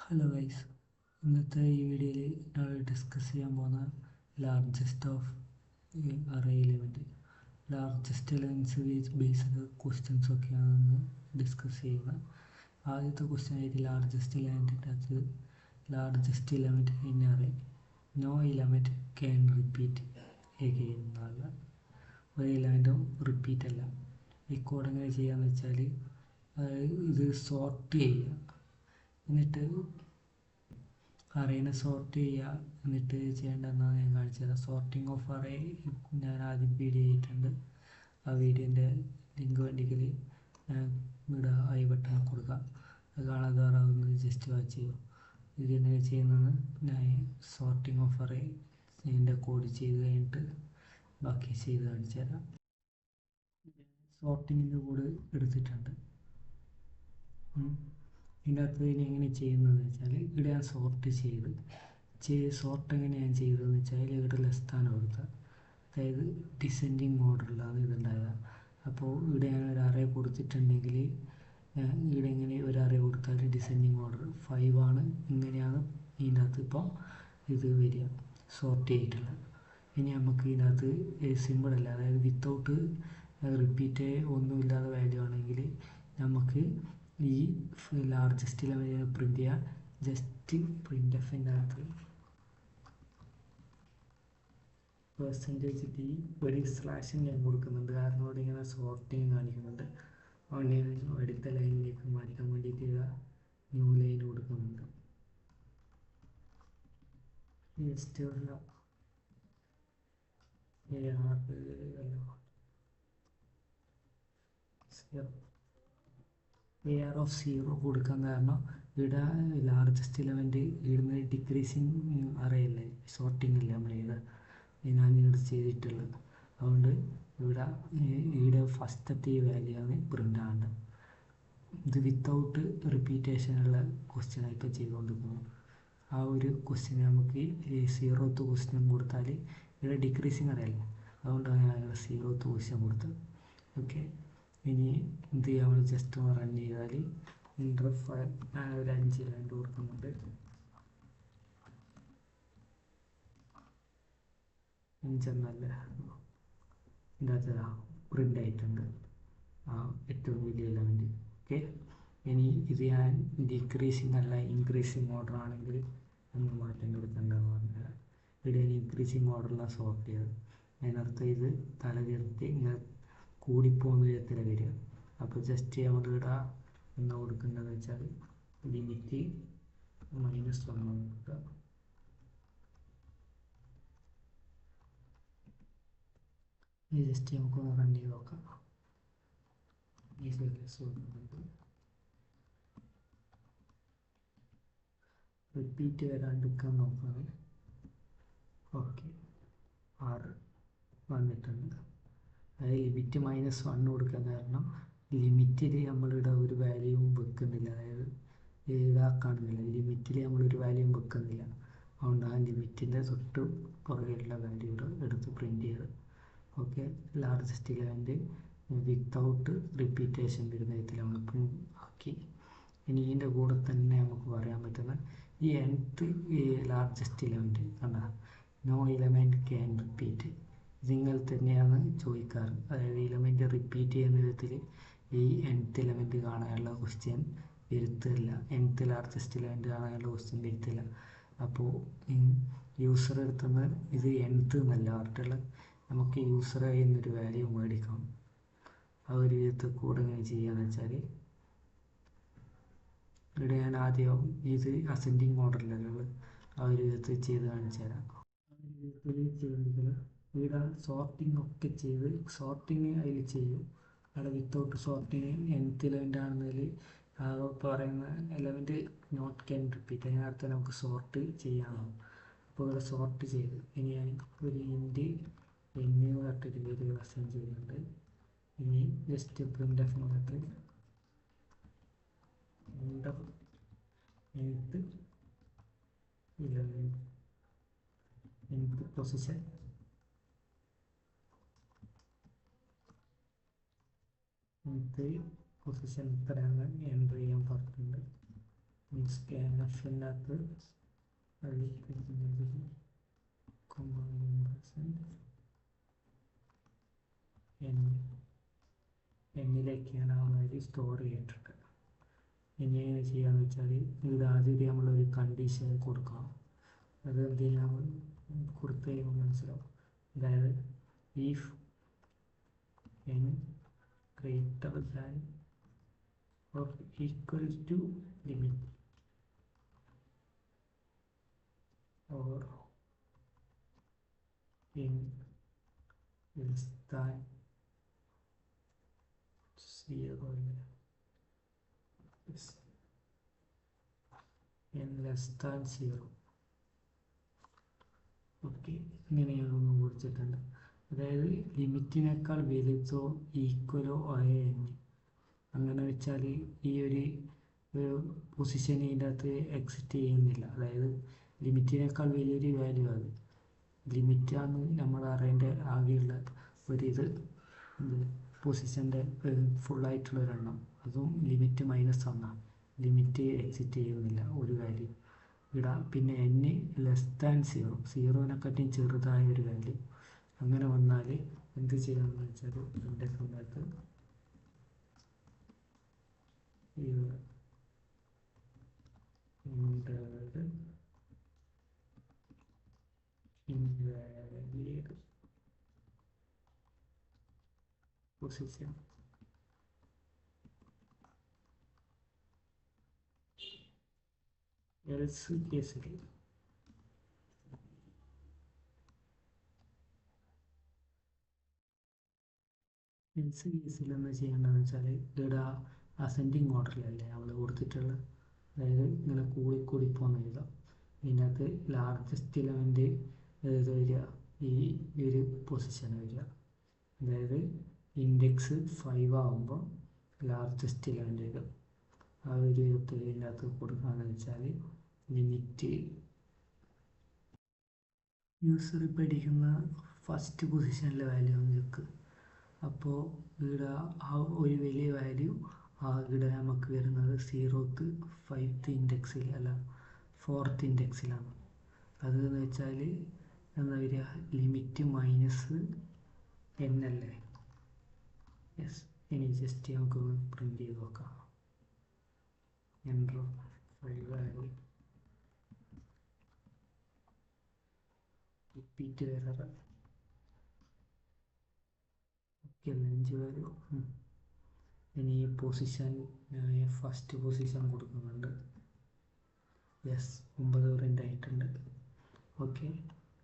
Hello guys, ഇന്നത്തെ ഈ വീഡിയോയിൽ നമ്മൾ ഡിസ്കസ് ചെയ്യാൻ പോകുന്ന largest of array element. Largest elements based questions ഒക്കെയാണ് ഇന്ന് ഡിസ്കസ് ചെയ്യുന്നത്. ആദ്യത്തെ ക്വസ്റ്റ്യൻ ആയിട്ട് ലാർജസ്റ്റ് എലിമെൻറ്റിൻ്റെ അകത്ത് largest element in array no element can repeat again എന്നുള്ള ഒരു എലിമെൻറ്റും റിപ്പീറ്റ് അല്ല. ഈ കോഡ് എങ്ങനെ ചെയ്യാന്ന് വെച്ചാൽ ഇത് സോർട്ട് ചെയ്യുക, എന്നിട്ട് അറേനെ സോർട്ട് ചെയ്യുക. എന്നിട്ട് ചെയ്യേണ്ടതെന്നാണ് ഞാൻ കാണിച്ചു തരാം. സോർട്ടിങ് ഓഫ് അറേ ഞാൻ ആദ്യം വീഡിയോ ചെയ്തിട്ടുണ്ട്. ആ വീഡിയോൻ്റെ ലിങ്ക് വേണ്ടിയെങ്കിൽ ഇവിടെ ഐ ബട്ടൺ കൊടുക്കാം. അത് കാണാതാറാവുന്നത് ജസ്റ്റ് വാച്ച് ചെയ്യുക. ഇതെങ്ങനെ ചെയ്യുന്നത് ഞാൻ സോർട്ടിങ് ഓഫ് അറേ ഇതിൻ്റെ കോഡ് ചെയ്ത് കഴിഞ്ഞിട്ട് ബാക്കി ചെയ്ത് കാണിച്ചു തരാം. സോർട്ടിങ്ങിൻ്റെ കോഡ് എടുത്തിട്ടുണ്ട്. ഇതിനകത്ത് ഇനി എങ്ങനെ ചെയ്യുന്നതെന്ന് വെച്ചാൽ ഇവിടെ ഞാൻ സോർട്ട് സോർട്ട് എങ്ങനെ ഞാൻ ചെയ്തതെന്ന് വെച്ചാൽ ഇവിടെ ലെസ്താനം കൊടുക്കുക, അതായത് ഡിസെൻഡിങ് ഓർഡറിലാണ് ഇതുണ്ടായത്. അപ്പോൾ ഇവിടെ ഞാൻ ഒരു അറേ കൊടുത്തിട്ടുണ്ടെങ്കിൽ ഇവിടെ ഇങ്ങനെ ഒരു അറേ കൊടുത്താൽ ഡിസെൻഡിങ് ഓർഡർ 5 ആണ്. ഇങ്ങനെയാണ് ഇതിൻ്റെ അകത്ത് ഇപ്പോൾ ഇത് വരിക, സോർട്ട് ചെയ്തിട്ടുള്ളത്. ഇനി നമുക്ക് ഇതിനകത്ത് സിമ്പിളല്ല, അതായത് വിത്തൗട്ട് റിപ്പീറ്റ് ഒന്നുമില്ലാതെ വാല്യൂ ആണെങ്കിൽ നമുക്ക് ഈ ലാർജസ്റ്റ് ലെവലിൽ പ്രിൻ്റ് ചെയ്യുക. ജസ്റ്റ് പ്രിൻ്റ് എഫിൻ്റെ അകത്ത് %d ഒരു സ്ലാഷും ഞാൻ കൊടുക്കുന്നുണ്ട്, കാരണം ഇവിടെ ഇങ്ങനെ സോർട്ടിങ് കാണിക്കുന്നുണ്ട്. അതുകൊണ്ട് ഞാൻ അടുത്ത ലൈനിലേക്ക് മാറ്റാൻ വേണ്ടിയിട്ട് ന്യൂ ലൈൻ കൊടുക്കുന്നുണ്ട്. ജസ്റ്റ് ഒരു AR of 0 കൊടുക്കാൻ കാരണം ഇവിടെ ലാർജസ്റ്റ് എലമെൻറ്റ് ഇവിടുന്ന് ഡിക്രീസിങ് അറേ അല്ലേ, സോർട്ടിങ് അല്ലേ ഞാനിവിടെ ചെയ്തിട്ടുള്ളത്. അതുകൊണ്ട് ഇവിടെ ഫസ്റ്റത്തെ ഈ വാല്യൂ ആണ് പ്രിൻ്റ് ആവേണ്ടത്. ഇത് വിത്തൗട്ട് റിപ്പീറ്റേഷനുള്ള ക്വസ്റ്റ്യനാണ് ഇപ്പോൾ ചെയ്തുകൊണ്ടിരിക്കുന്നത്. ആ ഒരു ക്വസ്റ്റ്യൻ നമുക്ക് ഈ 0th ക്വസ്റ്റ്യൻ കൊടുത്താൽ ഇവിടെ ഡിക്രീസിങ് അറിയാലോ, അതുകൊണ്ടാണ് ഞാൻ 0th ക്വസ്റ്റ്യൻ കൊടുത്തത്. ഓക്കെ, ഇനി ഇത് നമ്മൾ ജസ്റ്റ് ഒന്ന് റൺ ചെയ്താൽ ഇൻ്റർഫയർ ഞാൻ ഒരു 5 ലൈൻ കൊടുക്കുന്നുണ്ട്. 5 എന്നല്ല, ഇതിൻ്റെ അകത്ത് പ്രിൻ്റ് ആയിട്ടുണ്ട് ഏറ്റവും വലിയ എലമെൻറ്റ്. ഓക്കെ, ഇനി ഇത് ഞാൻ ഡിക്രീസിങ് അല്ല ഇൻക്രീസിങ് ഓർഡർ ആണെങ്കിൽ നമ്മൾ മാറ്റം കൊടുക്കേണ്ടതെന്ന് പറഞ്ഞാൽ ഇവിടെ ഇൻക്രീസിങ് ഓർഡറിലാണ് സോർട്ട് ചെയ്തത്. അതിനർത്ഥം ഇത് തലതിർത്തി ഇങ്ങനെ കൂടിപ്പോകുന്ന വിധത്തിലാണ് വരിക. അപ്പോൾ ജസ്റ്റ് നമ്മളിവിടെ എന്താ കൊടുക്കേണ്ടതെന്ന് വെച്ചാൽ ലിമിറ്റ് -1 കൊടുക്കുക. ഇത് ജസ്റ്റ് നമുക്കൊന്ന് റൺ ചെയ്ത് നോക്കാം. റിപ്പീറ്റ് വരാണ്ടിരിക്കാൻ നോക്കാം. ഓക്കെ, 6 വന്നിട്ടുണ്ട്. അതായത് ലിമിറ്റ് -1 കൊടുക്കാൻ കാരണം ലിമിറ്റിൽ നമ്മളിവിടെ ഒരു വാല്യൂവും വെക്കുന്നില്ല, അതായത് ഇതാക്കാണില്ല, ലിമിറ്റിൽ നമ്മളൊരു വാല്യൂവും വെക്കുന്നില്ല. അതുകൊണ്ട് ആ ലിമിറ്റിൻ്റെ തൊട്ട് പുറകെയുള്ള വാല്യൂ ഇവിടെ എടുത്ത് പ്രിൻ്റ് ചെയ്ത്. Okay, largest element without repetition വരുന്ന വിധത്തിൽ നമ്മൾ ആക്കി. ഇനി ഇതിൻ്റെ കൂടെ തന്നെ നമുക്ക് പറയാൻ പറ്റുന്ന ഈ nth ലാർജസ്റ്റ് എലമെൻറ്റ് കണ്ട, നോ എലമെൻറ്റ് ക്യാൻ റിപ്പീറ്റ്, ഇതിങ്ങനെ തന്നെയാണ് ചോദിക്കാറ്. അതായത് എലമെൻറ്റ് റിപ്പീറ്റ് ചെയ്യുന്ന വിധത്തിൽ ഈ nth എലമെൻറ്റ് കാണാനുള്ള ക്വസ്റ്റ്യൻ വരുത്തില്ല, nth ലാർജസ്റ്റ് എലമെൻറ്റ് കാണാനുള്ള ക്വസ്റ്റ്യൻ വരുത്തില്ല. അപ്പോൾ യൂസർ എടുത്തുന്ന ഇത് nth എന്നല്ല പറഞ്ഞിട്ടുള്ളത്, നമുക്ക് യൂസർ എന്നൊരു വാല്യൂ മേടിക്കണം. ആ ഒരു വിധത്തിൽ കൂടെ എങ്ങനെ ചെയ്യാന്ന് വെച്ചാൽ ഇവിടെ ഞാൻ ആദ്യം ഇത് അസെൻഡിങ് ഓർഡറിലുള്ള ആ ഒരു വിധത്തിൽ ചെയ്ത് കാണിച്ചു തരാം. ആ ഒരു വിധത്തിൽ ചെയ്യുമ്പോൾ ഇവിടെ സോർട്ടിങ് ഒക്കെ ചെയ്ത് സോർട്ടിങ് അതിൽ ചെയ്യും. അവിടെ വിത്തൗട്ട് സോർട്ടിങ് nth എലമെൻ്റ് ആണെന്നതിൽ പറയുന്ന എലമെൻറ്റ് നോട്ട് ക്യാൻ റിപ്പീറ്റ്, അതിനർത്ഥം നമുക്ക് സോർട്ട് ചെയ്യാനാവും. അപ്പോൾ ഇവിടെ സോർട്ട് ചെയ്ത് ഇനി ഞാൻ ഒരു ഇൻറ്റ് എന്ന് പറഞ്ഞിട്ടൊരു വേരിയബിൾ അസൈൻ ചെയ്യുന്നുണ്ട്. ഇനി ജസ്റ്റ് പ്രിൻ്റ് എഫ് വന്നിട്ട് nth പൊസിഷൻ nth പൊസിഷൻ ഇത്രയാണ് എൻ്റർ ചെയ്യാൻ പറഞ്ഞിട്ടുണ്ട്. മീൻസ് സ്കാനഫിനകത്ത് എന്നിലേക്കാണ് ആ വാല്യൂ സ്റ്റോർ ചെയ്തിട്ടുണ്ട്. ഇനി എങ്ങനെ ചെയ്യാന്ന് വെച്ചാൽ ഇത് ആദ്യം നമ്മളൊരു കണ്ടീഷൻ കൊടുക്കണം. അത് എന്തെങ്കിലും നമ്മൾ കൊടുത്തു കഴിയുമ്പോൾ മനസ്സിലാവും. അതായത് if n greater than or equal to limit or n less than 0 yes. n less than 0 okay, ഇങ്ങനെയാണെന്ന് കൊടുത്തിട്ടുണ്ട്. അതായത് ലിമിറ്റിനേക്കാൾ വലുതോ ഈക്വലോ ആയ n. അങ്ങനെ വെച്ചാൽ ഈ ഒരു പൊസിഷൻ ഇതിൻ്റെ അകത്ത് എക്സിറ്റ് ചെയ്യുന്നില്ല. അതായത് ലിമിറ്റിനേക്കാൾ വലിയൊരു വാല്യൂ അത്. ലിമിറ്റാണ് നമ്മൾ അറിയേണ്ട ആകെയുള്ള ഒരിത് പൊസിഷൻ്റെ ഫുള്ളായിട്ടുള്ള ഒരെണ്ണം. അതും ലിമിറ്റ് -1. ലിമിറ്റ് എക്സിറ്റ് ചെയ്യുന്നില്ല ഒരു വാല്യൂ ഇടാം. പിന്നെ n ലെസ് ദാൻ 0, 0-നെക്കാട്ടിയും ചെറുതായ ഒരു വാല്യൂ. അങ്ങനെ വന്നാൽ എന്ത് ചെയ്യാമെന്ന് വെച്ചാൽ ഇതിൻ്റെ സമയത്ത് invalid position else കേസിൽ എന്ന് ചെയ്യേണ്ടതെന്ന് വെച്ചാൽ ഇവിടെ അസെൻഡിങ് ഓർഡറിലല്ലേ നമ്മൾ കൊടുത്തിട്ടുള്ളത്. അതായത് ഇങ്ങനെ കൂടി പോകുന്ന എഴുതാം. ഇതിനകത്ത് ലാർജസ്റ്റ് എലമെൻറ്റ് വരിക ഈ ഒരു പൊസിഷൻ വരിക. അതായത് ഇൻഡെക്സ് 5 ആകുമ്പോൾ ലാർജസ്റ്റ് എലമെൻറ്റ് വരിക. ആ ഒരു വിധത്തിൽ ഇതിനകത്ത് കൊടുക്കുകയെന്ന് വെച്ചാൽ ലിമിറ്റ് യൂസർ പഠിക്കുന്ന ഫസ്റ്റ് പൊസിഷനിലെ വാല്യൂ ആണ് ചെക്ക്. അപ്പോൾ ഇവിടെ ആ ഒരു വലിയ വാല്യൂ ഇവിടെ നമുക്ക് വരുന്നത് 0th 5th ഇൻഡെക്സിൽ അല്ല 4th ഇൻഡെക്സിലാണ്. അതെന്ന് വെച്ചാൽ എന്താ വരിക, ലിമിറ്റ് -n അല്ലേ. യെസ്, ഇനി ജസ്റ്റ് നമുക്ക് പ്രിൻ്റ് ചെയ്ത് നോക്കാം. Enter 5 value repeat error. Okay, 5 value. ഇനി പൊസിഷൻ ഫസ്റ്റ് പൊസിഷൻ കൊടുക്കുന്നുണ്ട്. യെസ്, 9 പ്രിൻ്റ് ആയിട്ടുണ്ട്. ഓക്കെ,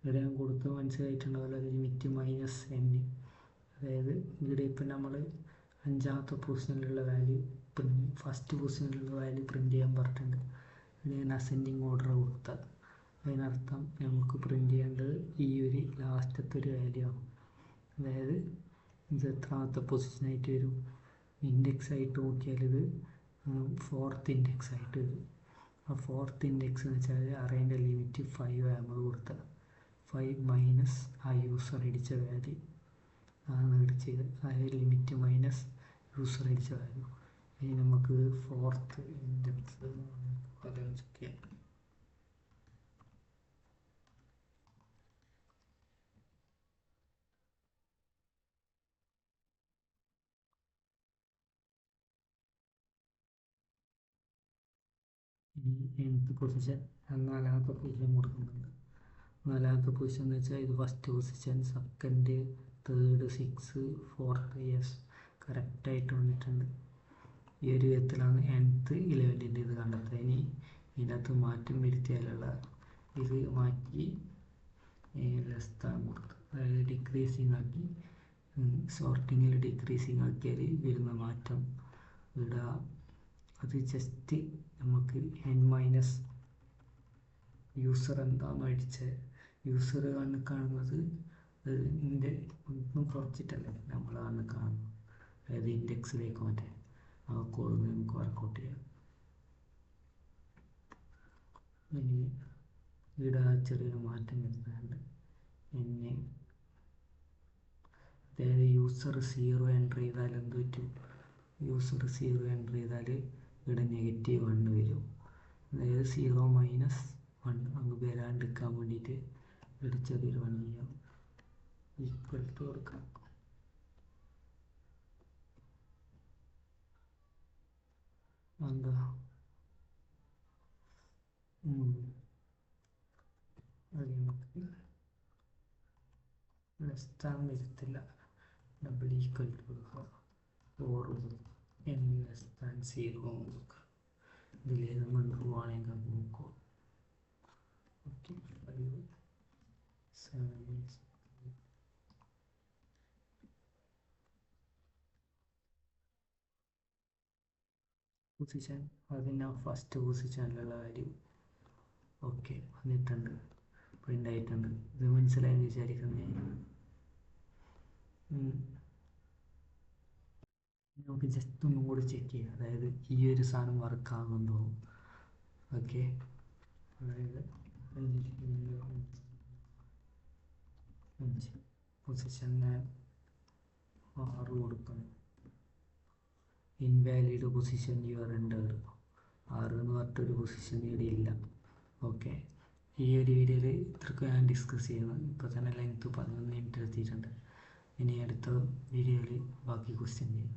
ഇവിടെ ഞാൻ കൊടുത്ത് മനസ്സിലായിട്ടുണ്ടാവില്ല ലിമിറ്റ് -n. അതായത് ഇവിടെ ഇപ്പം നമ്മൾ 5ാമത്തെ പൊസിഷനിലുള്ള വാല്യൂ ഫസ്റ്റ് പൊസിഷനിലുള്ള വാല്യൂ പ്രിൻ്റ് ചെയ്യാൻ പറഞ്ഞിട്ടുണ്ട്. ഇവിടെ ഞാൻ അസെൻഡിങ് ഓർഡർ കൊടുത്താൽ അതിനർത്ഥം നമുക്ക് പ്രിൻ്റ് ചെയ്യേണ്ടത് ഈ ഒരു ലാസ്റ്റത്തെ ഒരു വാല്യൂ ആണ്. അതായത് ഇത് എത്രാമത്തെ പൊസിഷനായിട്ട് വരും, ഇൻഡെക്സ് ആയിട്ട് നോക്കിയാൽ ഇത് 4th ഇൻഡെക്സ് ആയിട്ട് വരും. ആ 4th ഇൻഡെക്സ് എന്ന് വെച്ചാൽ അറേൻ്റെ ലിമിറ്റ് 5 നമ്മൾ കൊടുത്തത്. 5 മൈനസ് ആ യൂസർ അടിച്ച വാല്യൂ ആണ് അടിച്ചത്. അതായത് ലിമിറ്റ് മൈനസ് യൂസർ അടിച്ച വാല്യൂ. ഇനി നമുക്ക് 4th ഇൻഡെക്സ് ആലോചിക്കുക. ഇനി nth പൊസിഷൻ 4ാമത്തെ പൊസിഷൻ കൊടുക്കുന്നുണ്ട്. 4ാമത്തെ പൊസിഷൻ എന്ന് വെച്ചാൽ ഇത് first position, second, third, 6, 4th. Yes, കറക്റ്റായിട്ട് വന്നിട്ടുണ്ട്. ഈ ഒരു വിധത്തിലാണ് nth ഇലവൻറ്റിൻ്റെ ഇത് കണ്ടെത്തുക. ഇനി ഇതിനകത്ത് മാറ്റം വരുത്തിയാലുള്ള ഇത് മാറ്റി ലെസ് ദാൻ കൊടുത്തു. അതായത് ഡിക്രീസിങ് ആക്കി, സോർട്ടിങ്ങിൽ ഡിക്രീസിങ് ആക്കിയാൽ വരുന്ന മാറ്റം ഇവിടെ അത് ജസ്റ്റ് നമുക്ക് n- യൂസർ എന്താണെന്ന് അടിച്ച് യൂസർ കാണുന്നത് ഇതിൻ്റെ ഒന്നും കുറച്ചിട്ടല്ലേ നമ്മളാണ് കാണുന്നത്. അതായത് ഇൻഡെക്സിലേക്ക് മറ്റേ ആ കോഡ് നമുക്ക് വർക്കൗട്ട് ചെയ്യാം. ഇനി ഇവിടെ ചെറിയൊരു മാറ്റം വരുന്നുണ്ട്. അതായത് യൂസർ 0 എൻ്റർ ചെയ്താൽ എന്ത് പറ്റും, യൂസർ 0 എൻ്റർ ചെയ്താൽ ഇവിടെ -1 വരും. അതായത് 0-1 അങ്ങ് വരാണ്ടിരിക്കാൻ വേണ്ടിയിട്ട് ചെറിയൊരു പണി ചെയ്യാം. ഈക്വൽ ടു കൊടുക്കാം. എന്താ അത് നമുക്ക് ലെസ്താൻ വരത്തില്ല. ഡബിൾ ഈക്വൽ ടു കൊടുക്കുക. ഓർ n ലെസ് ദാൻ 0 കൊടുക്കുക. ഇതിൽ നമ്മൾ പോവുകയാണെങ്കിൽ നോക്കുക. ഓക്കെ, 5 7 പൊസിഷൻ അതിന് ഫസ്റ്റ് പൊസിഷനിലുള്ള വാല്യൂ ഓക്കെ വന്നിട്ടുണ്ട്, പ്രിൻ്റ് ആയിട്ടുണ്ട്. ഇത് മനസ്സിലായെന്ന് വിചാരിക്കുന്നത്. നമുക്ക് ജസ്റ്റ് ഒന്നും കൂടി ചെക്ക് ചെയ്യാം, അതായത് ഈ ഒരു സാധനം വർക്കാകുന്നുണ്ടോ. ഓക്കെ, അതായത് പൊസിഷന് 6 കൊടുക്കണം. ഇൻവാലിഡ് പൊസിഷൻ യുവർ എൻ്റർ 6 എന്ന് പറഞ്ഞിട്ടൊരു പൊസിഷൻ ഇവിടെ ഇല്ല. ഓക്കെ, ഈ ഒരു വീഡിയോയിൽ ഇത്രയ്ക്ക് ഞാൻ ഡിസ്കസ് ചെയ്യുന്നത്. ഇപ്പോൾ തന്നെ ലെങ്ത്ത് 11 മിനിറ്റ് എത്തിയിട്ടുണ്ട്. ഇനി അടുത്ത വീഡിയോയിൽ ബാക്കി ക്വസ്റ്റ്യൻ ചെയ്യും.